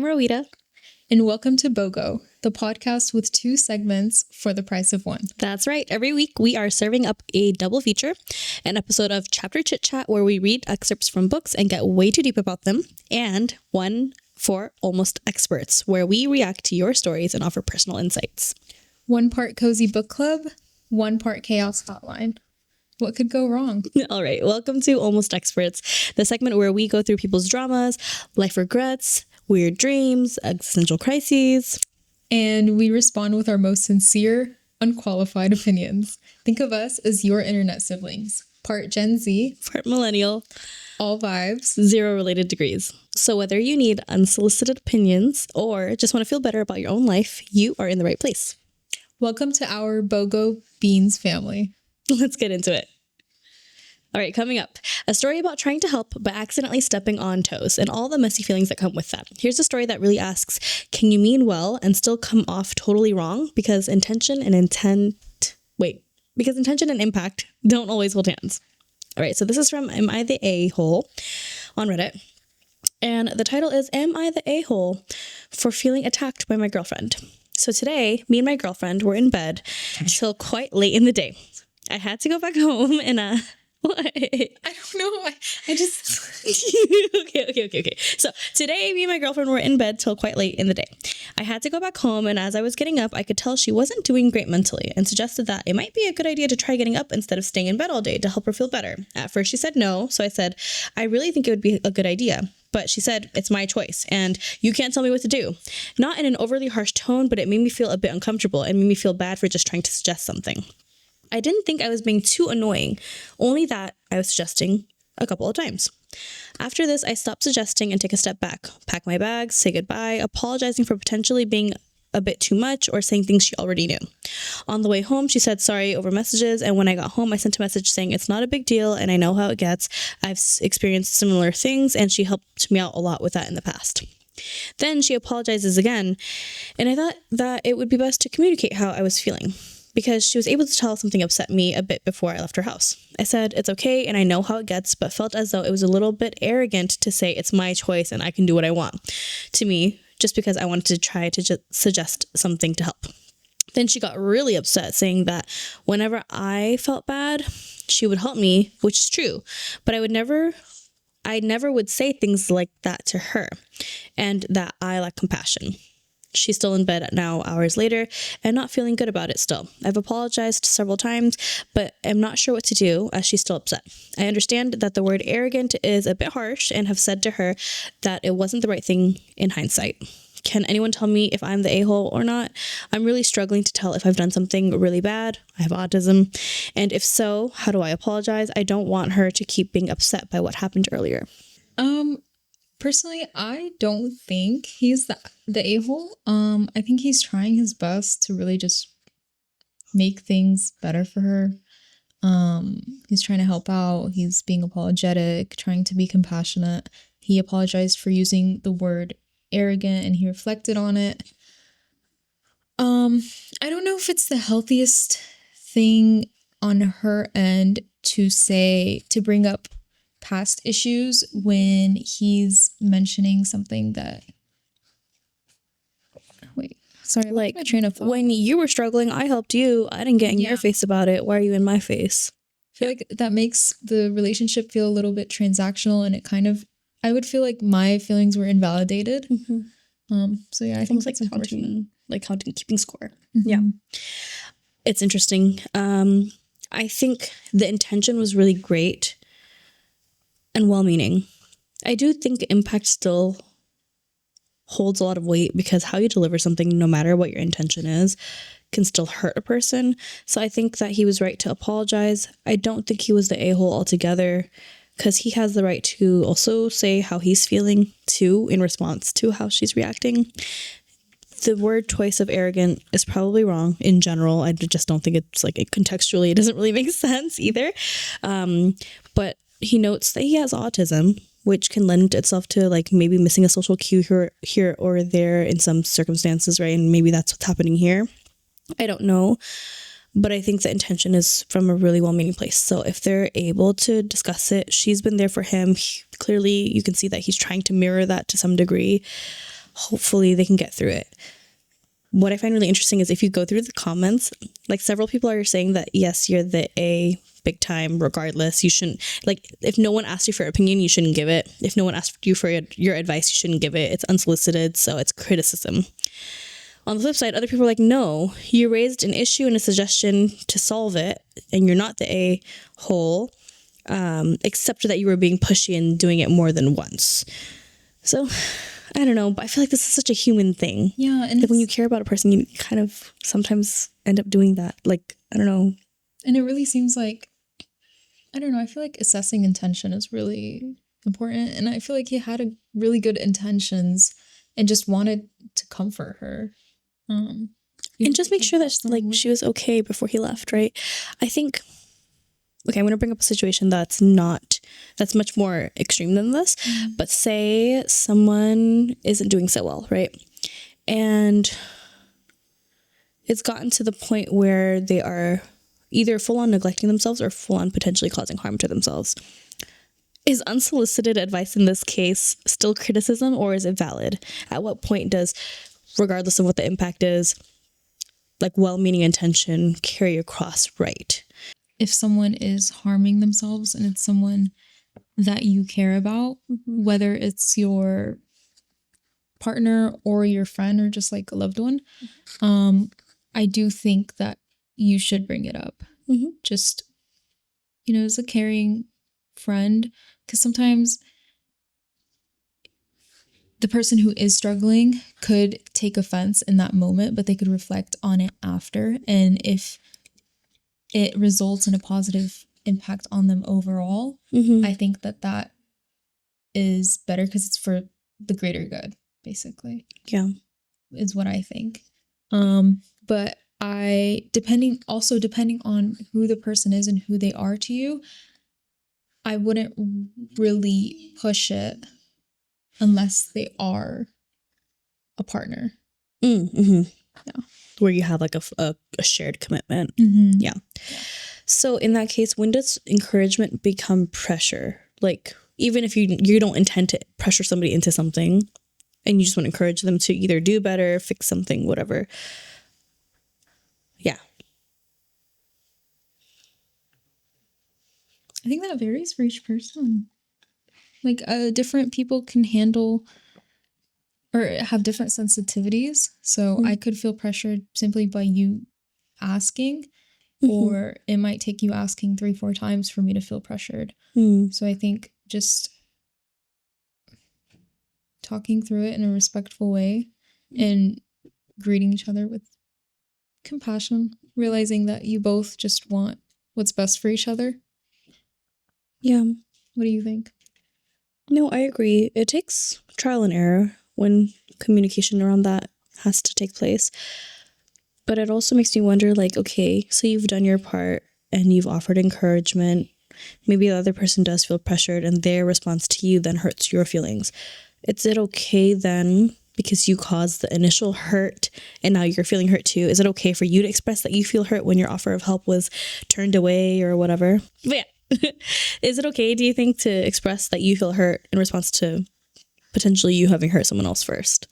Roedah. And welcome to BOGO, the podcast with 2 segments for the price of 1. That's right. Every week we are serving up a double feature, an episode of Chapter Chit Chat where we read excerpts from books and get way too deep about them, and one for Almost Experts, where we react to your stories and offer personal insights. 1 part cozy book club, 1 part chaos hotline. What could go wrong? All right. Welcome to Almost Experts, the segment where we go through people's dramas, life regrets, weird dreams, existential crises. And we respond with our most sincere, unqualified opinions. Think of us as your internet siblings. Part Gen Z. Part millennial. All vibes. 0 related degrees. So whether you need unsolicited opinions or just want to feel better about your own life, you are in the right place. Welcome to our BOGO Beans family. Let's get into it. All right, coming up, a story about trying to help but accidentally stepping on toes and all the messy feelings that come with that. Here's a story that really asks, can you mean well and still come off totally wrong? Because intention and impact don't always hold hands. All right, so this is from Am I the A-hole on Reddit. And the title is, Am I the A-hole for feeling attacked by my girlfriend? So today, me and my girlfriend were in bed till quite late in the day. I had to go back home and what? I don't know. I just... Okay. So today, me and my girlfriend were in bed till quite late in the day. I had to go back home, and as I was getting up, I could tell she wasn't doing great mentally and suggested that it might be a good idea to try getting up instead of staying in bed all day to help her feel better. At first, she said no, so I said, I really think it would be a good idea. But she said, it's my choice, and you can't tell me what to do. Not in an overly harsh tone, but it made me feel a bit uncomfortable and made me feel bad for just trying to suggest something. I didn't think I was being too annoying, only that I was suggesting a couple of times. After this, I stopped suggesting and take a step back, pack my bags, say goodbye, apologizing for potentially being a bit too much or saying things she already knew. On the way home, she said sorry over messages, and when I got home, I sent a message saying it's not a big deal and I know how it gets. I've experienced similar things, and she helped me out a lot with that in the past. Then she apologizes again, and I thought that it would be best to communicate how I was feeling, because she was able to tell something upset me a bit before I left her house. I said, it's okay and I know how it gets, but felt as though it was a little bit arrogant to say it's my choice and I can do what I want to me, just because I wanted to try to suggest something to help. Then she got really upset, saying that whenever I felt bad, she would help me, which is true, but I never would say things like that to her, and that I lack compassion. She's still in bed now hours later and not feeling good about it still. I've apologized several times, but am not sure what to do as she's still upset. I understand that the word arrogant is a bit harsh and have said to her that it wasn't the right thing in hindsight. Can anyone tell me if I'm the a-hole or not? I'm really struggling to tell if I've done something really bad. I have autism. And if so, how do I apologize? I don't want her to keep being upset by what happened earlier. Personally, I don't think he's the a-hole. I think he's trying his best to really just make things better for her. He's trying to help out. He's being apologetic, trying to be compassionate. He apologized for using the word arrogant and he reflected on it. I don't know if it's the healthiest thing on her end to bring up past issues when he's mentioning something that like my train of thought. When you were struggling, I helped you. I didn't get in your face about it. Why are you in my face? I feel like that makes the relationship feel a little bit transactional, and I would feel like my feelings were invalidated. Mm-hmm. So yeah, I think it's like keeping score. Mm-hmm. Yeah. It's interesting. I think the intention was really great and well-meaning. I do think impact still holds a lot of weight, because how you deliver something, no matter what your intention is, can still hurt a person. So I think that he was right to apologize. I don't think he was the a-hole altogether, because he has the right to also say how he's feeling too in response to how she's reacting. The word choice of arrogant is probably wrong in general. I just don't think it's contextually, it doesn't really make sense either. But he notes that he has autism, which can lend itself to maybe missing a social cue here or there in some circumstances, right? And maybe that's what's happening here. I don't know. But I think the intention is from a really well-meaning place. So if they're able to discuss it, she's been there for him. Clearly, you can see that he's trying to mirror that to some degree. hopefully they can get through it. What I find really interesting is if you go through the comments, like several people are saying that, yes, you're the A big time regardless. You shouldn't, like, if no one asked you for opinion, you shouldn't give it. If no one asked you for your advice, you shouldn't give it. It's unsolicited, so it's criticism. On the flip side, other people are like, no, you raised an issue and a suggestion to solve it, and you're not the a-hole, except that you were being pushy and doing it more than once. So, I don't know, but I feel like this is such a human thing. Yeah. And like when you care about a person, you kind of sometimes end up doing that. Like, I don't know. And it really seems like, I don't know, I feel like assessing intention is really important. And I feel like he had a really good intentions and just wanted to comfort her. And just make sure that like she was okay before he left, right? I think, okay, I'm going to bring up a situation that's much more extreme than this, but say someone isn't doing so well, right? And it's gotten to the point where they are either full on neglecting themselves or full on potentially causing harm to themselves. Is unsolicited advice in this case still criticism, or is it valid? At what point does, regardless of what the impact is, like well-meaning intention carry across right? If someone is harming themselves and it's someone that you care about, whether it's your partner or your friend or just like a loved one, I do think that you should bring it up. Just, as a caring friend, because sometimes the person who is struggling could take offense in that moment, but they could reflect on it after. And if it results in a positive impact on them overall, I think that is better because it's for the greater good, basically. Yeah. Is what I think. But depending on who the person is and who they are to you, I wouldn't really push it unless they are a partner. Yeah. Where you have like a shared commitment. Yeah. So in that case, when does encouragement become pressure? Like, even if you don't intend to pressure somebody into something and you just want to encourage them to either do better, fix something, whatever. Yeah. I think that varies for each person. Like, different people can handle or have different sensitivities. So I could feel pressured simply by you asking, or it might take you asking 3-4 times for me to feel pressured. So I think just talking through it in a respectful way and greeting each other with compassion, realizing that you both just want what's best for each other. Yeah. What do you think? No, I agree. It takes trial and error when communication around that has to take place. But it also makes me wonder, like, okay, so you've done your part and you've offered encouragement. Maybe the other person does feel pressured and their response to you then hurts your feelings. Is it okay then, because you caused the initial hurt and now you're feeling hurt too, is it okay for you to express that you feel hurt when your offer of help was turned away or whatever? But yeah. Is it okay, do you think, to express that you feel hurt in response to potentially you having hurt someone else first?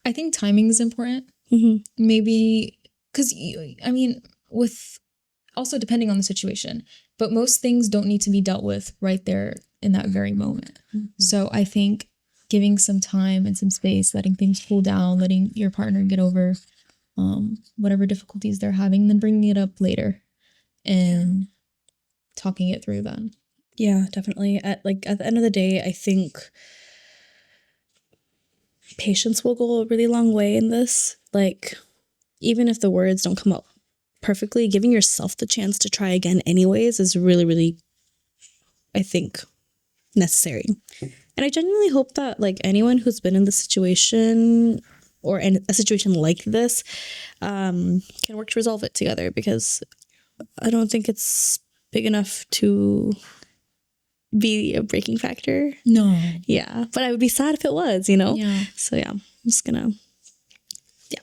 I think timing is important. Maybe because, with also depending on the situation, but most things don't need to be dealt with right there in that very moment. So I think giving some time and some space, letting things cool down, letting your partner get over whatever difficulties they're having, then bringing it up later and talking it through then. Yeah, definitely. At the end of the day, I think patience will go a really long way in this. Like, even if the words don't come out perfectly, giving yourself the chance to try again anyways is really, really, I think, necessary. And I genuinely hope that, like, anyone who's been in this situation or in a situation like this can work to resolve it together, because I don't think it's big enough to be a breaking factor. No. Yeah. But I would be sad if it was, you know? Yeah. So yeah, I'm just gonna, yeah.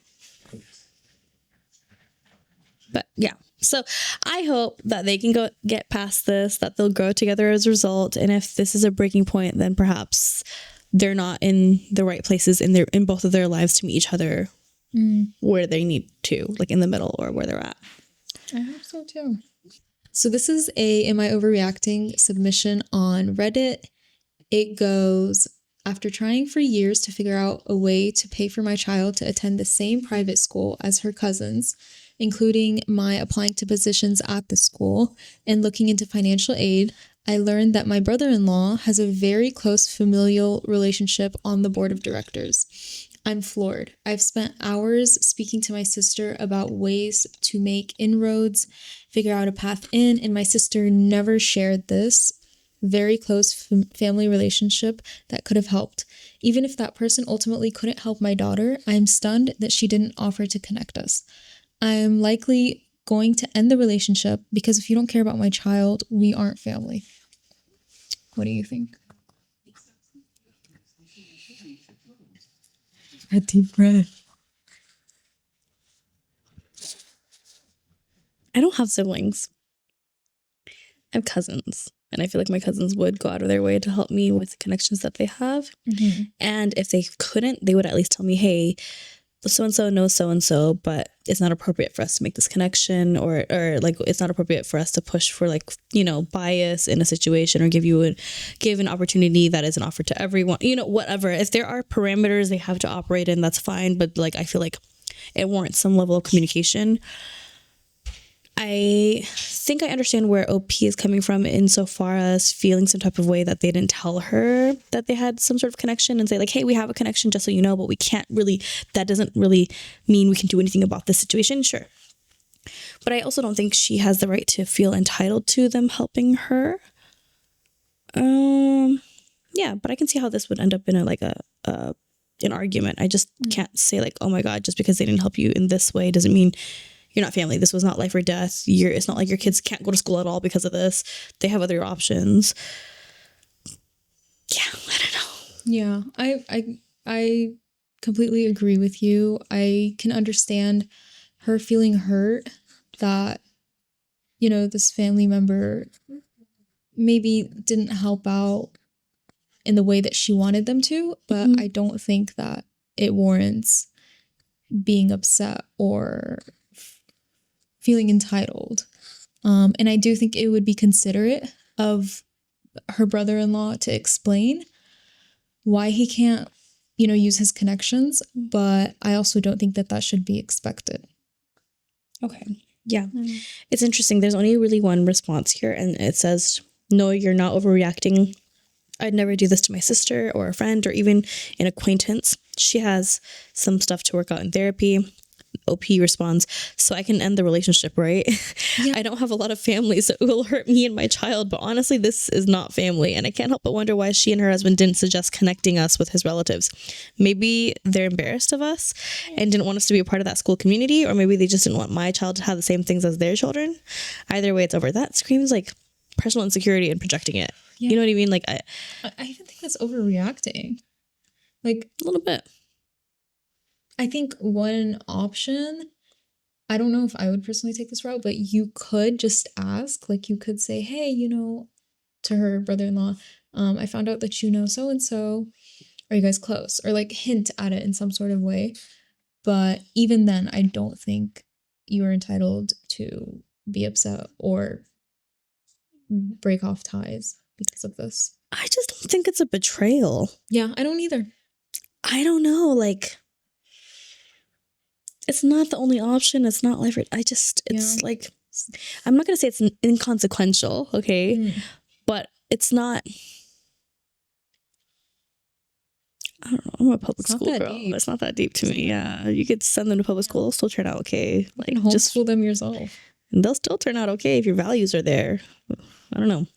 But yeah. So I hope that they can get past this, that they'll grow together as a result. And if this is a breaking point, then perhaps they're not in the right places in both of their lives to meet each other where they need to, like in the middle or where they're at. I hope so too. So this is a Am I Overreacting submission on Reddit. It goes, after trying for years to figure out a way to pay for my child to attend the same private school as her cousins, including my applying to positions at the school and looking into financial aid, I learned that my brother-in-law has a very close familial relationship on the board of directors. I'm floored. I've spent hours speaking to my sister about ways to make inroads, figure out a path in, and my sister never shared this very close family relationship that could have helped. Even if that person ultimately couldn't help my daughter, I am stunned that she didn't offer to connect us. I am likely going to end the relationship because if you don't care about my child, we aren't family. What do you think? A deep breath. I don't have siblings. I have cousins. And I feel like my cousins would go out of their way to help me with the connections that they have. Mm-hmm. And if they couldn't, they would at least tell me, hey, so-and-so knows so-and-so, but it's not appropriate for us to make this connection, or like it's not appropriate for us to push for like, you know, bias in a situation or give an opportunity that isn't offered to everyone, you know, whatever. If there are parameters they have to operate in, that's fine. But like, I feel like it warrants some level of communication. I think I understand where OP is coming from insofar as feeling some type of way that they didn't tell her that they had some sort of connection and say like, hey, we have a connection just so you know, but we can't really, that doesn't really mean we can do anything about this situation. Sure. But I also don't think she has the right to feel entitled to them helping her. Yeah, but I can see how this would end up in an argument. I just can't say like, oh my God, just because they didn't help you in this way doesn't mean you're not family. This was not life or death. It's not like your kids can't go to school at all because of this. They have other options. Yeah, I don't know. Yeah, I completely agree with you. I can understand her feeling hurt that, you know, this family member maybe didn't help out in the way that she wanted them to, but I don't think that it warrants being upset or feeling entitled. And I do think it would be considerate of her brother-in-law to explain why he can't, you know, use his connections, but I also don't think that that should be expected. Okay. Yeah. It's interesting. There's only really one response here, and it says, no, you're not overreacting. I'd never do this to my sister or a friend or even an acquaintance. She has some stuff to work out in therapy. OP responds, so I can end the relationship, right? Yeah. I don't have a lot of family, so it will hurt me and my child, but honestly, this is not family, and I can't help but wonder why she and her husband didn't suggest connecting us with his relatives. Maybe they're embarrassed of us and didn't want us to be a part of that school community, or maybe they just didn't want my child to have the same things as their children. Either way, it's over. That screams like personal insecurity and projecting it. Yeah. You know what I mean? Like I even think that's overreacting. Like a little bit. I think one option, I don't know if I would personally take this route, but you could just ask, like you could say, hey, you know, to her brother-in-law, I found out that you know so-and-so, are you guys close? Or like hint at it in some sort of way. But even then, I don't think you are entitled to be upset or break off ties because of this. I just don't think it's a betrayal. Yeah, I don't either. I don't know, like... It's not the only option. It's not life. It's like, I'm not going to say it's inconsequential, okay? But it's not, I don't know. I'm a public school girl. Deep. It's not that deep to me. Yeah. You could send them to public school. They'll still turn out okay. Like homeschool them yourself. And they'll still turn out okay if your values are there. I don't know.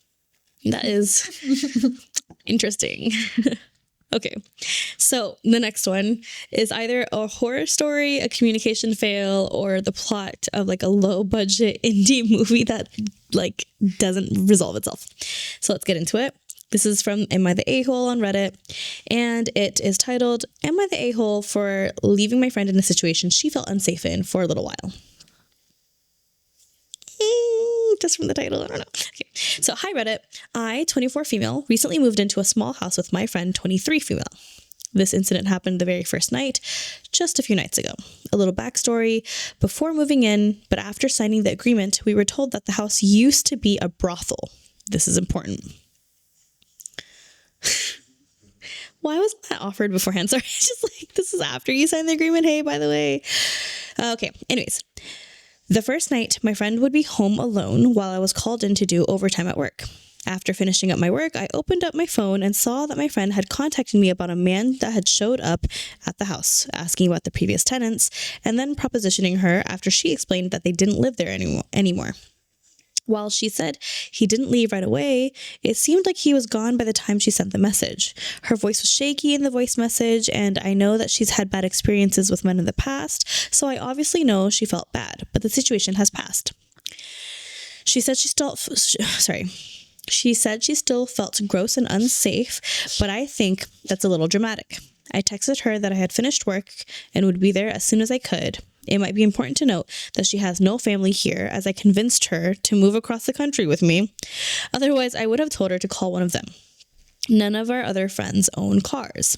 That is interesting. Okay, so the next one is either a horror story, a communication fail, or the plot of like a low budget indie movie that like doesn't resolve itself. So let's get into it. This is from Am I the A-hole on Reddit, and it is titled, Am I the A-hole for leaving my friend in a situation she felt unsafe in for a little while? Just from the title, I don't know. Okay. So, hi Reddit. I, 24 female, recently moved into a small house with my friend, 23 female. This incident happened the very first night, just a few nights ago. A little backstory. Before moving in, but after signing the agreement, we were told that the house used to be a brothel. This is important. Why wasn't that offered beforehand? Sorry, it's just like, this is after you signed the agreement. Hey, by the way. Okay, anyways. The first night, my friend would be home alone while I was called in to do overtime at work. After finishing up my work, I opened up my phone and saw that my friend had contacted me about a man that had showed up at the house, asking about the previous tenants, and then propositioning her after she explained that they didn't live there anymore. While she said he didn't leave right away, it seemed like he was gone by the time she sent the message. Her voice was shaky in the voice message, and I know that she's had bad experiences with men in the past, so I obviously know she felt bad, but the situation has passed. She said she still felt gross and unsafe, but I think that's a little dramatic. I texted her that I had finished work and would be there as soon as I could. It might be important to note that she has no family here, as I convinced her to move across the country with me. Otherwise, I would have told her to call one of them. None of our other friends own cars.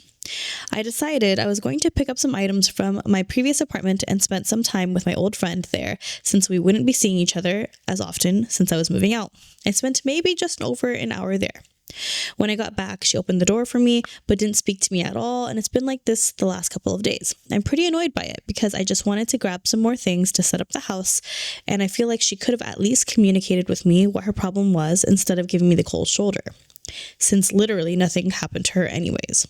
I decided I was going to pick up some items from my previous apartment and spent some time with my old friend there, since we wouldn't be seeing each other as often since I was moving out. I spent maybe just over an hour there. When I got back, she opened the door for me, but didn't speak to me at all, and it's been like this the last couple of days. I'm pretty annoyed by it, because I just wanted to grab some more things to set up the house, and I feel like she could have at least communicated with me what her problem was instead of giving me the cold shoulder, since literally nothing happened to her anyways.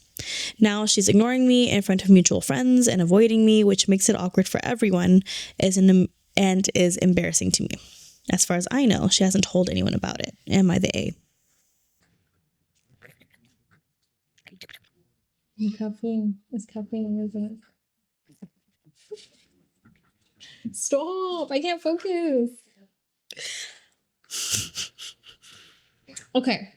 Now she's ignoring me in front of mutual friends and avoiding me, which makes it awkward for everyone and is embarrassing to me. As far as I know, she hasn't told anyone about it. Am I the A? Caffeine. It's caffeine, isn't it? Stop! I can't focus. Okay.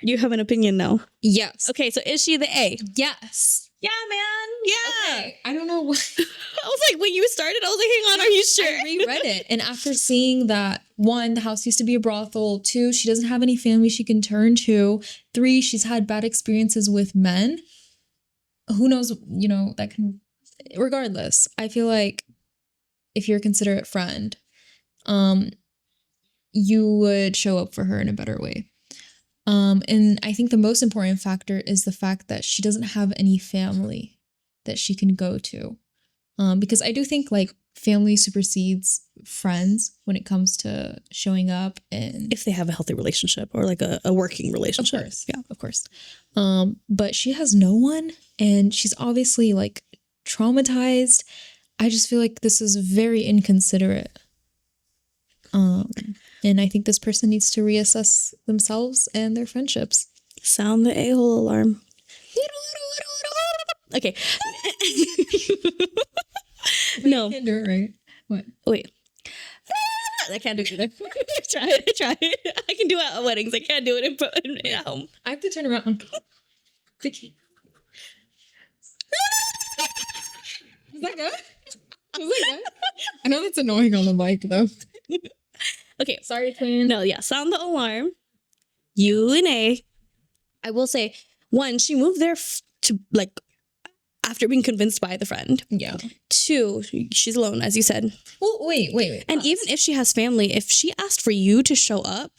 You have an opinion now. Yes. Okay, so is she the A? Yes. Yeah, man. Yeah. Okay. I don't know what. I was like, when you started, I was like, hang on, are you sure? I reread it, and after seeing that, 1, the house used to be a brothel. 2, she doesn't have any family she can turn to. 3, she's had bad experiences with men. Who knows? That can. Regardless, I feel like if you're a considerate friend, you would show up for her in a better way. And I think the most important factor is the fact that she doesn't have any family that she can go to. Because I do think like family supersedes friends when it comes to showing up, and if they have a healthy relationship or like a working relationship. Of course. Yeah, of course. But she has no one, and she's obviously like traumatized. I just feel like this is very inconsiderate. And I think this person needs to reassess themselves and their friendships. Sound the a-hole alarm. Okay. No. I can't do it right. What? Wait. I can't do it either. Try it. I can do it at weddings. I can't do it at home. I have to turn around. Vicky. Is that good? I know that's annoying on the mic though. Okay. Sorry, twin. No, yeah. Sound the alarm. You and A. I will say, 1, she moved there to like after being convinced by the friend. Yeah. 2, she's alone, as you said. Well, wait. And even if she has family, if she asked for you to show up,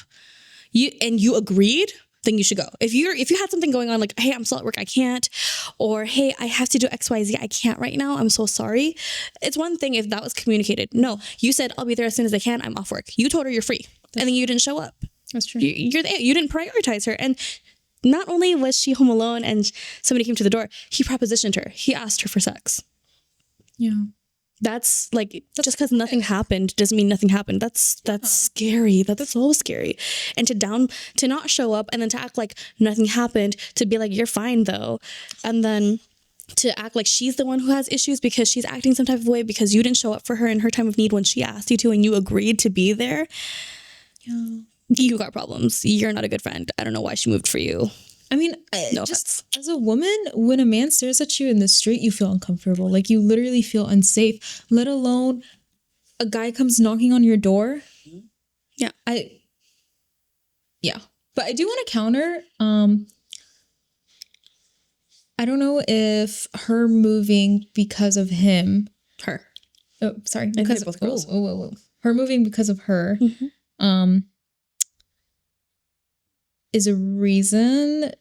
you agreed, then you should go. If you had something going on, like, hey, I'm still at work, I can't, or hey, I have to do XYZ, I can't right now, I'm so sorry. It's one thing if that was communicated. No, you said I'll be there as soon as I can, I'm off work. You told her you're free, and then you didn't show up. That's true. You didn't prioritize her, and not only was she home alone and somebody came to the door, he propositioned her. He asked her for sex. Yeah. That's like, just because nothing happened doesn't mean nothing happened. That's scary. That's so scary. And to not show up and then to act like nothing happened, to be like, you're fine though. And then to act like she's the one who has issues because she's acting some type of way because you didn't show up for her in her time of need when she asked you to and you agreed to be there. Yeah. You got problems. You're not a good friend. I don't know why she moved for you. I mean, No just as a woman, when a man stares at you in the street, you feel uncomfortable. Like, you literally feel unsafe, let alone a guy comes knocking on your door. But I do want to counter. I don't know if her moving because of him. Her. Oh, sorry. I think Because they're both girls. Her moving because of her. Is a reason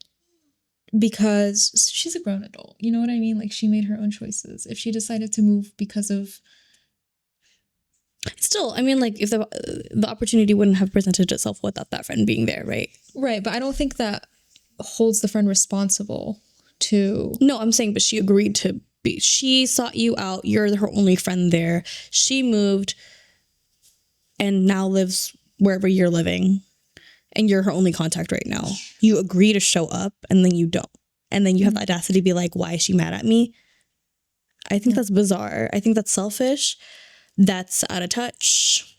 because she's a grown adult. You know what I mean? Like, she made her own choices. If she decided to move because of... Still, I mean, like, if the opportunity wouldn't have presented itself without that friend being there, right? Right, but I don't think that holds the friend responsible to... No, I'm saying, but she agreed to be... She sought you out. You're her only friend there. She moved and now lives wherever you're living. And you're her only contact right now. You agree to show up and then you don't. And then you have the audacity to be like, why is she mad at me? I think that's bizarre. I think that's selfish. That's out of touch.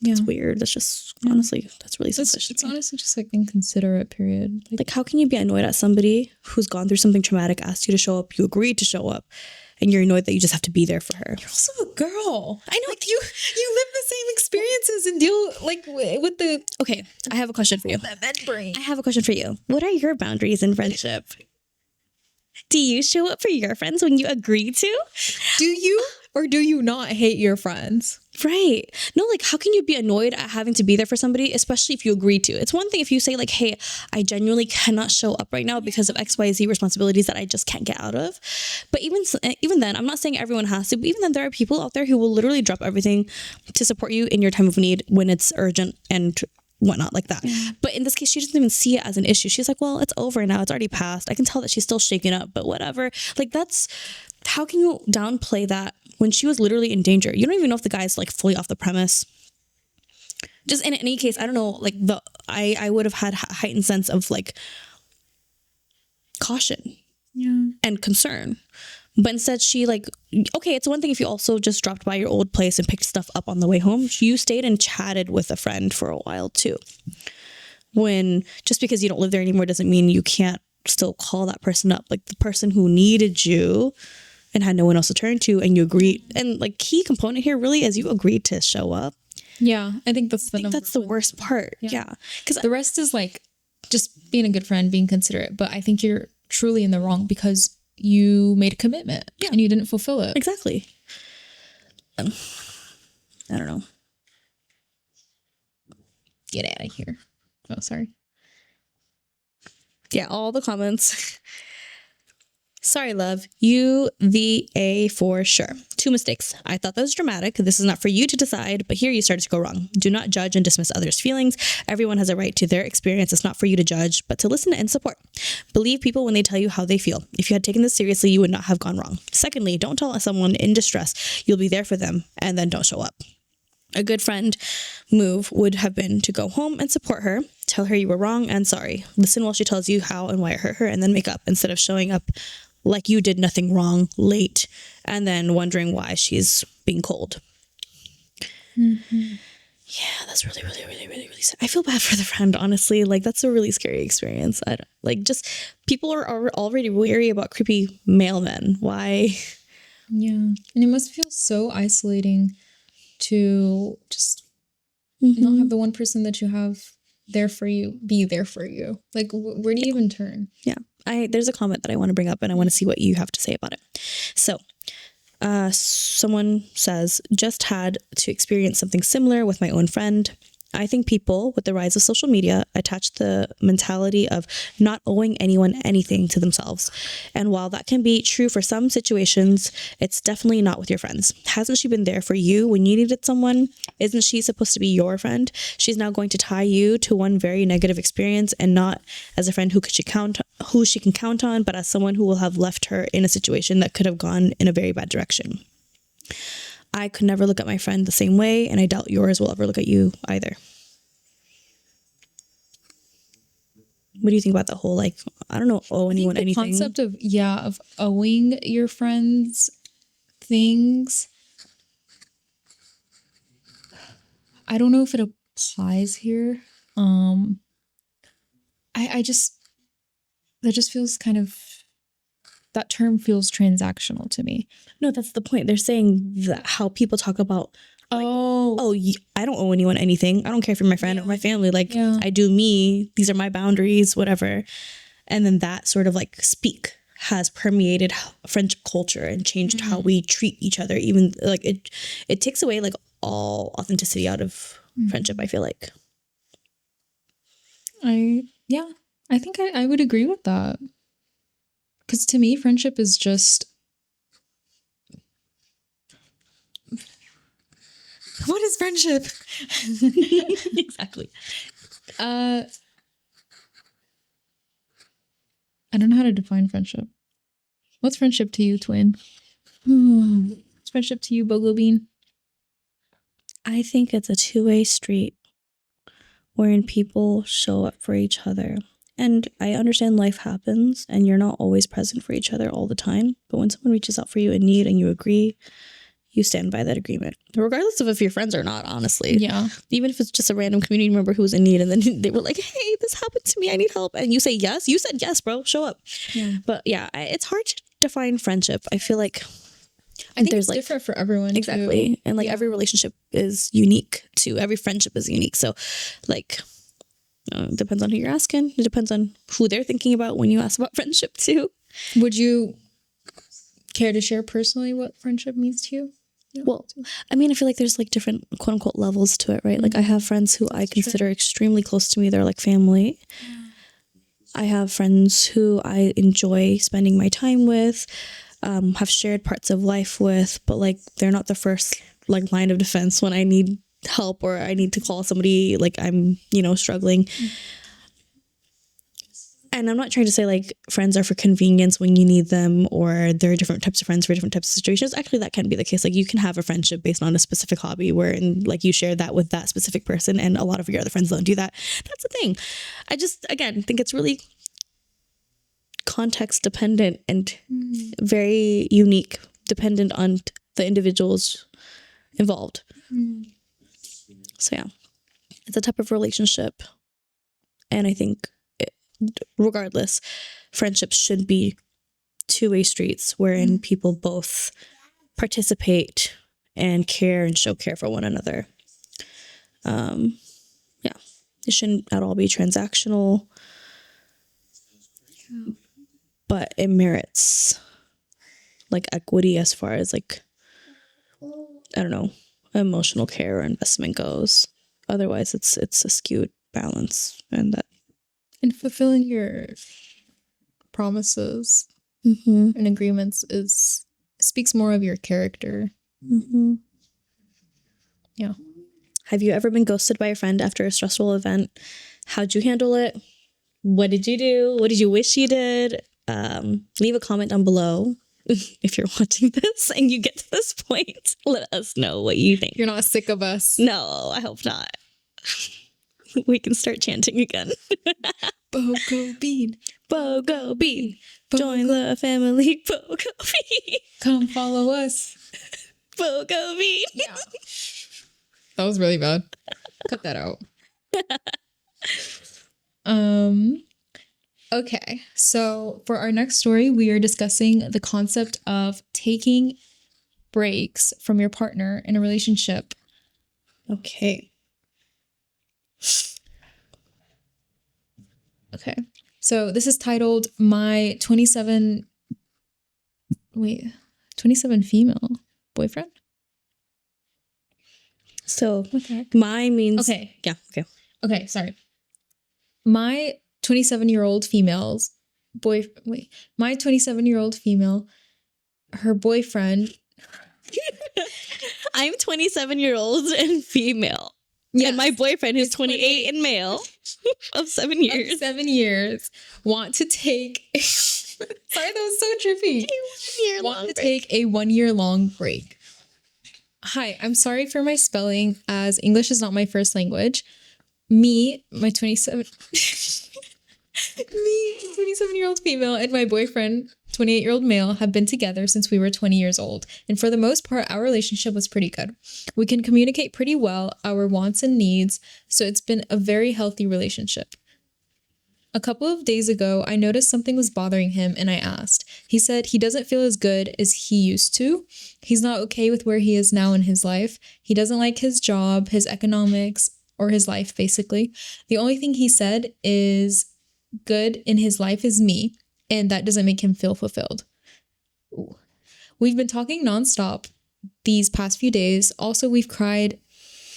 It's weird. That's just, honestly, that's really selfish. It's honestly just like inconsiderate, period. Like, how can you be annoyed at somebody who's gone through something traumatic, asked you to show up, you agreed to show up, and you're annoyed that you just have to be there for her? You're also a girl. I know. Like, you live the same experiences and deal like with the... Okay, I have a question for you. That vent brain. I have a question for you. What are your boundaries in friendship? Do you show up for your friends when you agree to? Do you or do you not hate your friends? Right. No, like, how can you be annoyed at having to be there for somebody, especially if you agree to? It's one thing if you say, like, hey, I genuinely cannot show up right now because of XYZ responsibilities that I just can't get out of. But even then, I'm not saying everyone has to, but even then, there are people out there who will literally drop everything to support you in your time of need when it's urgent and whatnot like that. But in this case, she doesn't even see it as an issue. She's like, well, it's over now. It's already passed. I can tell that she's still shaken up, but whatever. Like, that's... How can you downplay that when she was literally in danger? You don't even know if the guy's like fully off the premise. Just in any case, I don't know, like I would have had a heightened sense of like caution and concern. But instead she like, okay, it's one thing if you also just dropped by your old place and picked stuff up on the way home. You stayed and chatted with a friend for a while too. When just because you don't live there anymore doesn't mean you can't still call that person up. Like, the person who needed you and had no one else to turn to, and you agreed. And like, key component here really is you agreed to show up. Yeah, I think that's the worst part. Yeah, because the rest is like just being a good friend, being considerate. But I think you're truly in the wrong because you made a commitment and you didn't fulfill it. Exactly. I don't know. Get out of here. Oh, sorry. Yeah, all the comments. Sorry, love. You, the A for sure. 2 mistakes. I thought that was dramatic. This is not for you to decide, but here you started to go wrong. Do not judge and dismiss others' feelings. Everyone has a right to their experience. It's not for you to judge, but to listen and support. Believe people when they tell you how they feel. If you had taken this seriously, you would not have gone wrong. Secondly, don't tell someone in distress you'll be there for them and then don't show up. A good friend move would have been to go home and support her, tell her you were wrong and sorry. Listen while she tells you how and why it hurt her, and then make up instead of showing up like you did nothing wrong late and then wondering why she's being cold. Yeah, that's really, really, really, really, really sad. I feel bad for the friend, honestly. Like, that's a really scary experience. Just people are already wary about creepy mailmen. Why? Yeah. And it must feel so isolating to just not have the one person that you have there for you be there for you. Like, where do you even turn? Yeah. There's a comment that I want to bring up and I want to see what you have to say about it. So, someone says, just had to experience something similar with my own friend. I think people, with the rise of social media, attach the mentality of not owing anyone anything to themselves. And while that can be true for some situations, it's definitely not with your friends. Hasn't she been there for you when you needed someone? Isn't she supposed to be your friend? She's now going to tie you to one very negative experience, and not as a friend who she can count on, but as someone who will have left her in a situation that could have gone in a very bad direction. I could never look at my friend the same way, and I doubt yours will ever look at you either. What do you think about the whole, like, I don't know, owe anyone anything? The concept of owing your friends things. I don't know if it applies here. That just feels kind of, that term feels transactional to me. No, that's the point. They're saying that how people talk about I don't owe anyone anything. I don't care if you're my friend or my family. Like, I do me. These are my boundaries, whatever. And then that sort of like speak has permeated friendship culture and changed how we treat each other. Even like it takes away like all authenticity out of friendship, I feel like. I think I would agree with that. Because to me, friendship is just... What is friendship? Exactly. I don't know how to define friendship. What's friendship to you, twin? What's friendship to you, BOGO Bean? I think it's a two-way street wherein people show up for each other. And I understand life happens and you're not always present for each other all the time. But when someone reaches out for you in need and you agree, you stand by that agreement, regardless of if you're friends or not, honestly. Yeah. Even if it's just a random community member who's in need and then they were like, hey, this happened to me, I need help. And you say yes. You said yes, bro. Show up. Yeah. But yeah, it's hard to define friendship. I feel like I think there's it's like different for everyone. exactly. Too. And like every relationship is unique too. Every friendship is unique. So like it depends on who you're asking. It depends on who they're thinking about when you ask about friendship too. Would you care to share personally what friendship means to you? Yeah. Well, I mean, I feel like there's like different quote unquote levels to it, right? Like I have friends who I consider extremely close to me. They're like family. I have friends who I enjoy spending my time with, have shared parts of life with, but like they're not the first like line of defense when I need help or I need to call somebody like I'm, struggling. And I'm not trying to say like friends are for convenience when you need them or there are different types of friends for different types of situations. Actually, that can be the case. Like you can have a friendship based on a specific hobby wherein like you share that with that specific person and a lot of your other friends don't do that. That's the thing. I just, again, think it's really context dependent and very unique, dependent on the individuals involved. So yeah, it's a type of relationship. And I think regardless, friendships should be two-way streets wherein people both participate and care and show care for one another. Yeah, it shouldn't at all be transactional, but it merits like equity as far as like, I don't know, emotional care or investment goes. Otherwise, it's a skewed balance, and fulfilling your promises and agreements speaks more of your character. Yeah. Have you ever been ghosted by a friend after a stressful event? How'd you handle it? What did you do? What did you wish you did? Leave a comment down below if you're watching this and you get to this point. Let us know what you think. You're not sick of us. No, I hope not. We can start chanting again. BOGO Bean. BOGO Bean. Join the family. BOGO Bean. Come follow us. BOGO Bean. Yeah. That was really bad. Cut that out. Okay, so for our next story, we are discussing the concept of taking breaks from your partner in a relationship. Okay. Okay, so this is titled My 27 female boyfriend? So, What the heck? my means... Okay. Yeah, okay. Okay, sorry. My 27-year-old female's my 27-year-old female, her boyfriend. I'm 27-year-old and female. Yes. And my boyfriend is 28 and male of 7 years. Of 7 years. Want to take... Sorry, that was so trippy. Take a 1 year long break. Hi, I'm sorry for my spelling as English is not my first language. My 27-year-old female, and my boyfriend, 28-year-old male, have been together since we were 20 years old. And for the most part, our relationship was pretty good. We can communicate pretty well our wants and needs, so it's been a very healthy relationship. A couple of days ago, I noticed something was bothering him and I asked. He said he doesn't feel as good as he used to. He's not okay with where he is now in his life. He doesn't like his job, his economics, or his life, basically. The only thing he said is good in his life is me, and that doesn't make him feel fulfilled. Ooh. We've been talking nonstop these past few days. Also, we've cried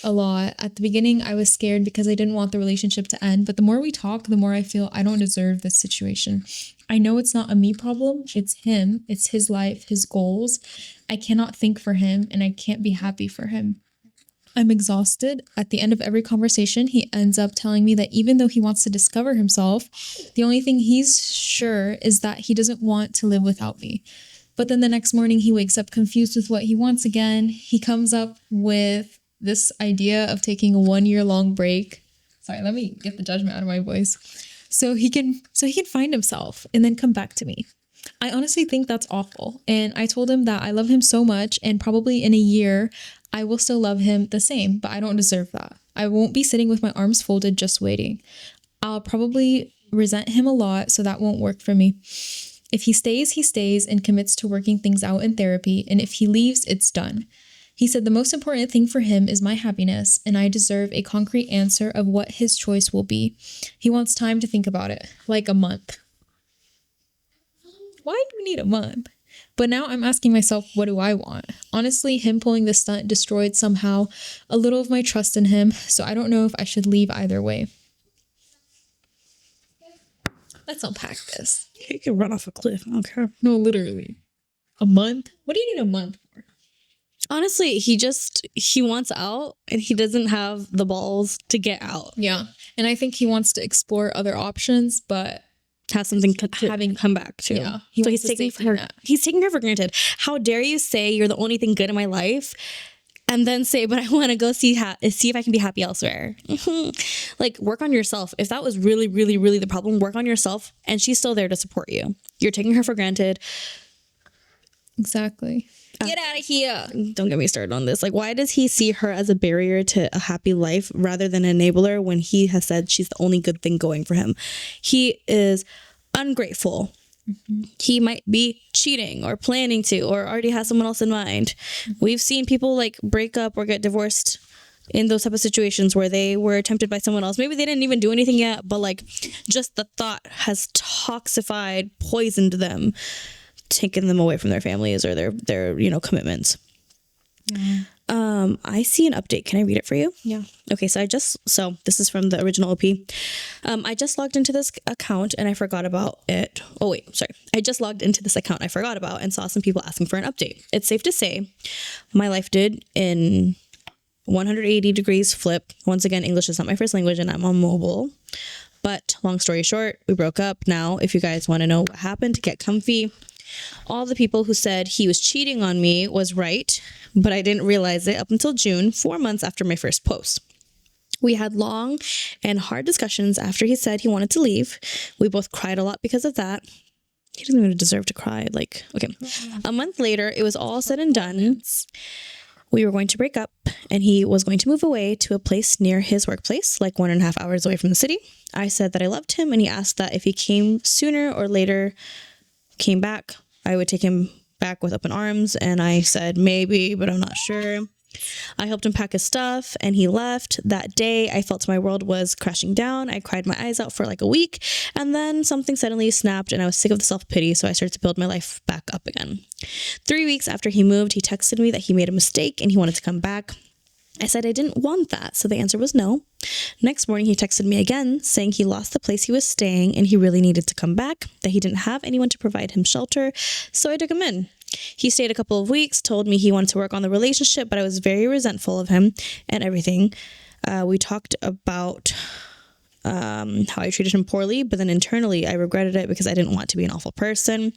a lot. At the beginning, I was scared because I didn't want the relationship to end. But the more we talk, the more I feel I don't deserve this situation. I know it's not a me problem. It's him. It's his life, his goals. I cannot think for him and I can't be happy for him. I'm exhausted. At the end of every conversation, he ends up telling me that even though he wants to discover himself, the only thing he's sure is that he doesn't want to live without me. But then the next morning, he wakes up confused with what he wants again. He comes up with this idea of taking a 1 year long break. Sorry, let me get the judgment out of my voice. So he can find himself and then come back to me. I honestly think that's awful. And I told him that I love him so much and probably in a year, I will still love him the same, but I don't deserve that. I won't be sitting with my arms folded just waiting. I'll probably resent him a lot, so that won't work for me. If he stays and commits to working things out in therapy, and if he leaves, it's done. He said the most important thing for him is my happiness, and I deserve a concrete answer of what his choice will be. He wants time to think about it, like a month. Why do we need a month? But now I'm asking myself, what do I want? Honestly, him pulling this stunt destroyed somehow a little of my trust in him, so I don't know if I should leave either way. Let's unpack this. You can run off a cliff. I don't care. No, literally. A month? What do you need a month for? Honestly, he wants out and he doesn't have the balls to get out. Yeah. And I think he wants to explore other options, but has something to having come back to. Yeah. So he's taking her for granted. How dare you say you're the only thing good in my life and then say, but I want to go see if I can be happy elsewhere. Like, work on yourself. If that was really, really, really the problem, work on yourself. And she's still there to support you. You're taking her for granted. Exactly. Get out of here. Don't get me started on this. Like, why does he see her as a barrier to a happy life rather than an enabler when he has said she's the only good thing going for him? He is ungrateful. Mm-hmm. He might be cheating or planning to or already has someone else in mind. Mm-hmm. We've seen people like break up or get divorced in those type of situations where they were tempted by someone else. Maybe they didn't even do anything yet, but like just the thought has toxified, poisoned them, taking them away from their families or their commitments. Yeah. I see an update. Can I read it for you? Yeah. Okay, so this is from the original OP. I just logged into this account and I forgot about it. Oh wait, sorry. I just logged into this account I forgot about and saw some people asking for an update. It's safe to say my life did in 180 degrees flip. Once again, English is not my first language and I'm on mobile. But long story short, we broke up. Now, if you guys want to know what happened, get comfy. All the people who said he was cheating on me was right, but I didn't realize it up until June, 4 months after my first post. We had long and hard discussions after he said he wanted to leave. We both cried a lot because of that. He doesn't even deserve to cry. Like, okay. A month later, it was all said and done. We were going to break up and he was going to move away to a place near his workplace, like 1.5 hours away from the city. I said that I loved him and he asked that if he came sooner or later, came back, I would take him back with open arms. And I said, maybe, but I'm not sure. I helped him pack his stuff and he left. That day, I felt my world was crashing down. I cried my eyes out for like a week. And then something suddenly snapped and I was sick of the self-pity. So I started to build my life back up again. 3 weeks after he moved, he texted me that he made a mistake and he wanted to come back. I said I didn't want that, so the answer was no. Next morning, he texted me again, saying he lost the place he was staying and he really needed to come back, that he didn't have anyone to provide him shelter, so I took him in. He stayed a couple of weeks, told me he wanted to work on the relationship, but I was very resentful of him and everything. We talked about how I treated him poorly, but then internally I regretted it because I didn't want to be an awful person.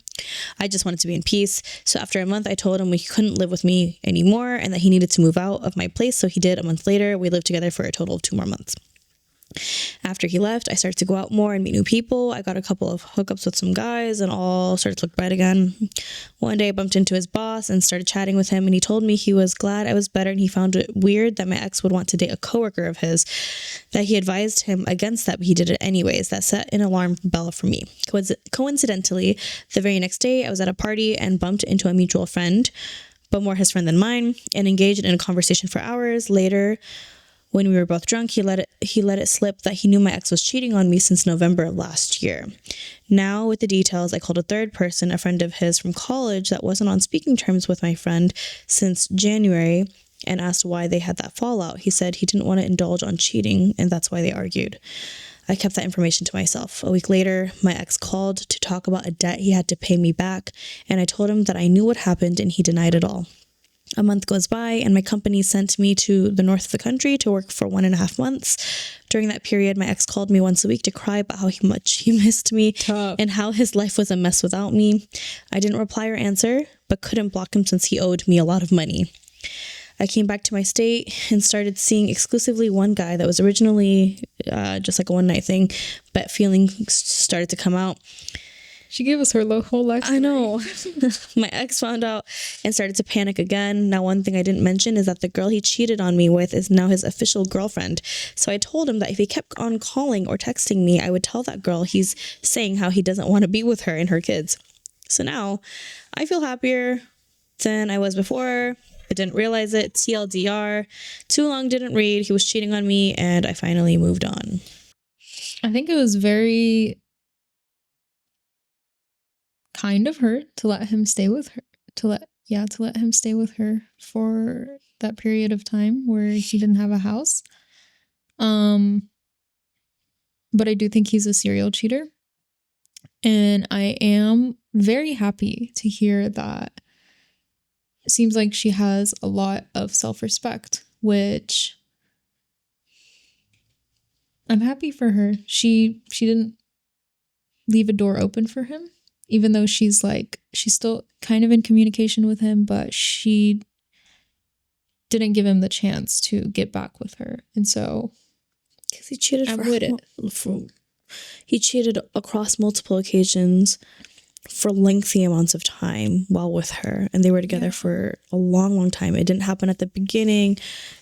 I just wanted to be in peace. So after a month, I told him he couldn't live with me anymore and that he needed to move out of my place. So he did. A month later, we lived together for a total of 2 more months. After he left, I started to go out more and meet new people. I got a couple of hookups with some guys and all started to look bright again. One day I bumped into his boss and started chatting with him, and he told me he was glad I was better and he found it weird that my ex would want to date a coworker of his, that he advised him against that, but he did it anyways. That set an alarm bell for me. Coincidentally, the very next day I was at a party and bumped into a mutual friend, but more his friend than mine, and engaged in a conversation for hours. Later, when we were both drunk, he let it slip that he knew my ex was cheating on me since November of last year. Now, with the details, I called a third person, a friend of his from college that wasn't on speaking terms with my friend since January, and asked why they had that fallout. He said he didn't want to indulge on cheating, and that's why they argued. I kept that information to myself. A week later, my ex called to talk about a debt he had to pay me back, and I told him that I knew what happened, and he denied it all. A month goes by and my company sent me to the north of the country to work for 1.5 months. During that period, my ex called me once a week to cry about how much he missed me. Tough. And how his life was a mess without me. I didn't reply or answer, but couldn't block him since he owed me a lot of money. I came back to my state and started seeing exclusively one guy that was originally just like a one night thing, but feelings started to come out. She gave us her whole life story. I know. My ex found out and started to panic again. Now, one thing I didn't mention is that the girl he cheated on me with is now his official girlfriend. So I told him that if he kept on calling or texting me, I would tell that girl he's saying how he doesn't want to be with her and her kids. So now I feel happier than I was before. I didn't realize it. TLDR. Too long, didn't read. He was cheating on me and I finally moved on. I think it was very kind of her to let him stay with her, to let him stay with her for that period of time where he didn't have a house. But I do think he's a serial cheater. And I am very happy to hear that it seems like she has a lot of self-respect, which I'm happy for her. She didn't leave a door open for him. Even though she's still kind of in communication with him, but she didn't give him the chance to get back with her. And so, because he cheated he cheated across multiple occasions for lengthy amounts of time while with her, and they were together for a long time. It didn't happen at the beginning.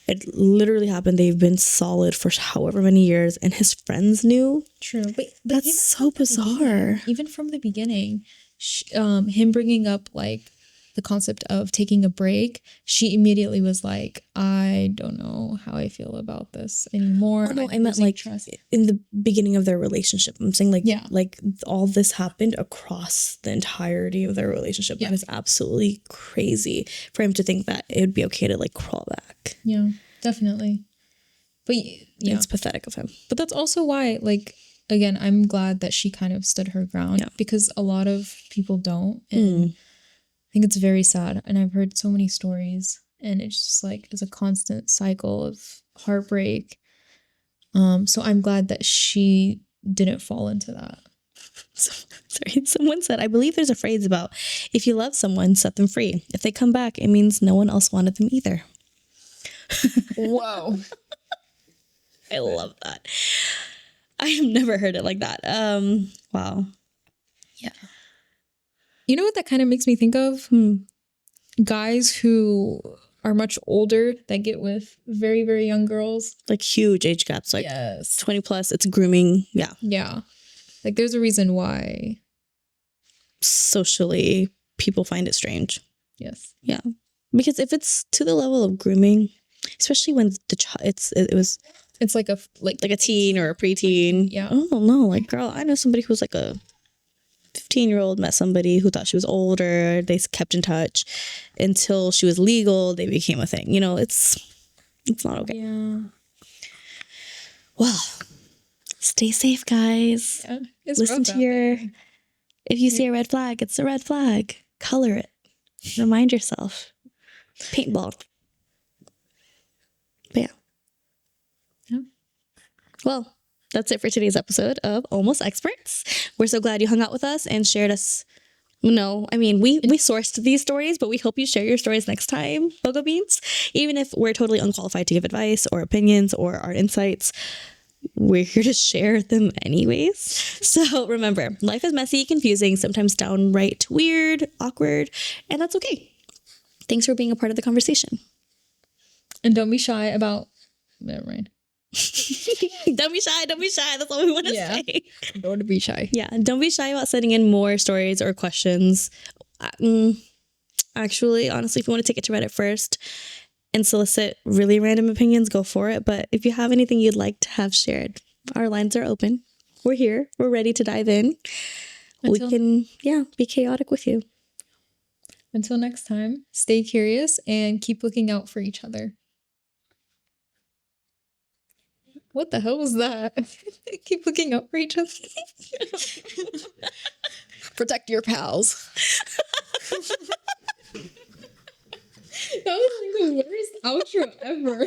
It literally happened. They've been solid for however many years, and his friends knew. True, but that's so bizarre. Even from the beginning, him bringing up like the concept of taking a break, she immediately was like, I don't know how I feel about this anymore. Oh, no, I meant like trust. In the beginning of their relationship. I'm saying like all this happened across the entirety of their relationship. That is absolutely crazy for him to think that it would be okay to like crawl back. Yeah, definitely. But yeah, it's pathetic of him. But that's also why, like, again, I'm glad that she kind of stood her ground because a lot of people don't. And I think it's very sad, and I've heard so many stories, and it's just like it's a constant cycle of heartbreak. So I'm glad that she didn't fall into that. Sorry, someone said, I believe there's a phrase about if you love someone, set them free. If they come back, it means no one else wanted them either. Whoa. I love that. I have never heard it like that. Wow. Yeah. You know what that kind of makes me think of? Guys who are much older that get with very, very young girls. Like huge age gaps, like 20 plus. It's grooming. Yeah. Yeah. Like there's a reason why socially people find it strange. Yes. Yeah. Because if it's to the level of grooming, especially when it's like a teen or a preteen. Yeah. Oh no, like girl, I know somebody who's like a 15-year-old met somebody who thought she was older. They kept in touch until she was legal. They became a thing. You know, it's not okay. Yeah. Well, stay safe, guys. Yeah, listen to if you see a red flag, it's a red flag. Color it. Remind yourself. Paintball. But yeah. Well, that's it for today's episode of Almost Experts. We're so glad you hung out with us and shared us. No, I mean, we sourced these stories, but we hope you share your stories next time, BOGO Beans. Even if we're totally unqualified to give advice or opinions or our insights, we're here to share them anyways. So remember, life is messy, confusing, sometimes downright weird, awkward, and that's okay. Thanks for being a part of the conversation. And don't be shy about... Never mind. Don't be shy. That's all we want to say. Don't be shy. Yeah, don't be shy about sending in more stories or questions. Actually, honestly, if you want to take it to Reddit first and solicit really random opinions, go for it. But if you have anything you'd like to have shared, our lines are open. We're here. We're ready to dive in. We can, be chaotic with you. Until next time, stay curious and keep looking out for each other. What the hell was that? Keep looking out for each other. Protect your pals. That was like the worst outro ever.